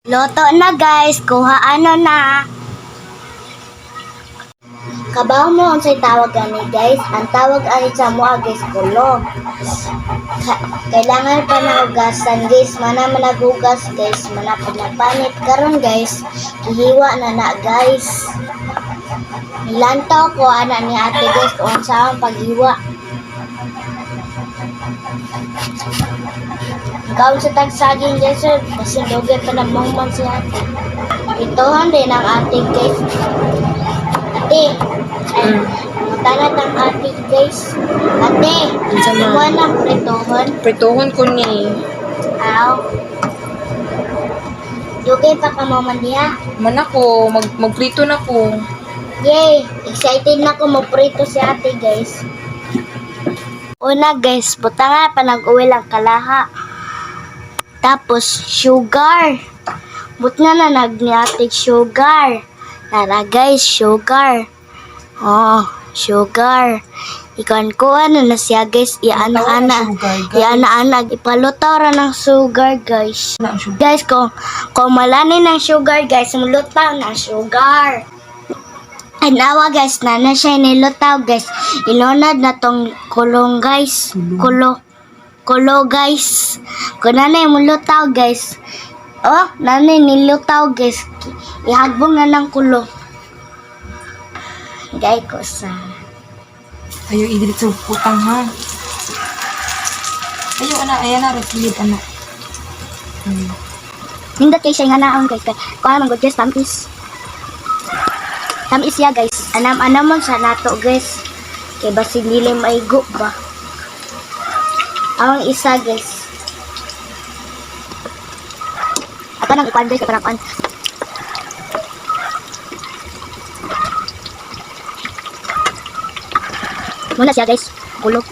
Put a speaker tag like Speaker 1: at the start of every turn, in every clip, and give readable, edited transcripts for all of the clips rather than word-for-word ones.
Speaker 1: Loto na guys, kuha ano na. Kabaw mo unsay tawag ani guys? Ang tawag ani sa moa guys kulo. Kailangan pa na hugasan guys, mana managugas guys, mana pagnapanit karon guys. Ihiwa na na guys. Nilantaw ko ana ni ate guys kung saan paghiwa. Ikaw sa tagsaging guys, kasi doge pa na mongman si ate. Itohan din ang ate guys. Ate, tanat ang ate guys. Ate, iwan ang pritohon.
Speaker 2: Pritohon ko ni.
Speaker 1: Aw. Doge pa ka mo man diha.
Speaker 2: Man ako, magprito na ko.
Speaker 1: Yay! Excited na ko magprito si ate guys. Una guys, buta nga pa nag-uwi lang kalaha. Tapos, sugar. But nga na nagniatig sugar. Tara guys, sugar. Oh, sugar. Ikan ko ano na siya guys. Iana-ana. Iana-ana. Ipalutaw ra ng sugar guys. Guys, kung malani ng sugar guys, mulutaw ng sugar. Anawa guys, na siya nilutaw guys. Ilunod na tong kulong guys. Kulo guys. Kung nanay mulutaw guys. Oh, nanay nilutaw guys. Ihagbong na ng kulo. Gay ko sa.
Speaker 2: Ayaw idilit sa putang ha. Ayaw ayan na, resilid anak.
Speaker 1: Nindot kay siya nga naon guys. Kung ano mag-guess, tamis. Tamis ya guys. Anam-anam mo sa nato guys. Kay basig nila maigo ba. Ang isa guys. Ako nang ikuan guys. Ako nang ikuan. Muna siya guys. Kulog.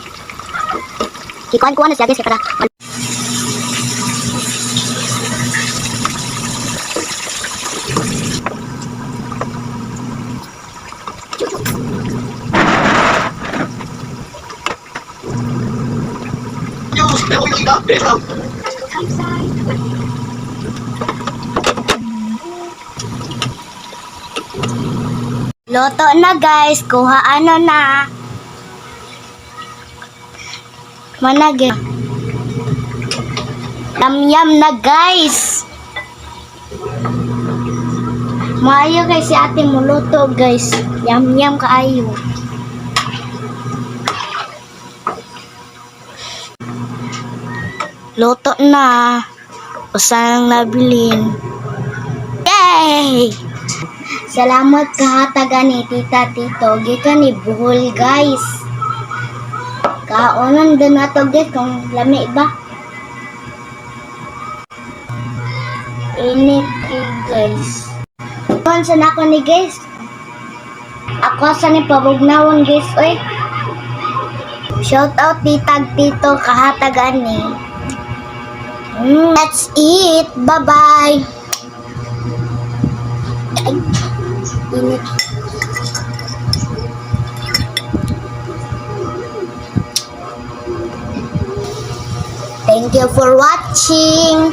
Speaker 1: Ikuan-kuan na siya guys. Kaya Loto na guys, kuha ano na. Managin. Yam na guys. Maayo guys si ate mo luto guys. Yam kaayo. Loto na. Usang nabilin. Yay! Salamat kahatagan ni tita tito. Gikan ni buhol guys. Kaonan din nato guys kung lami ba. Init guys. Kuhan sa nako ni guys. Ako sa ni pabugnawon guys. Oy. Shout out tita tito kahatagan ni. That's it. Bye-bye. Ay, init. Thank you for watching.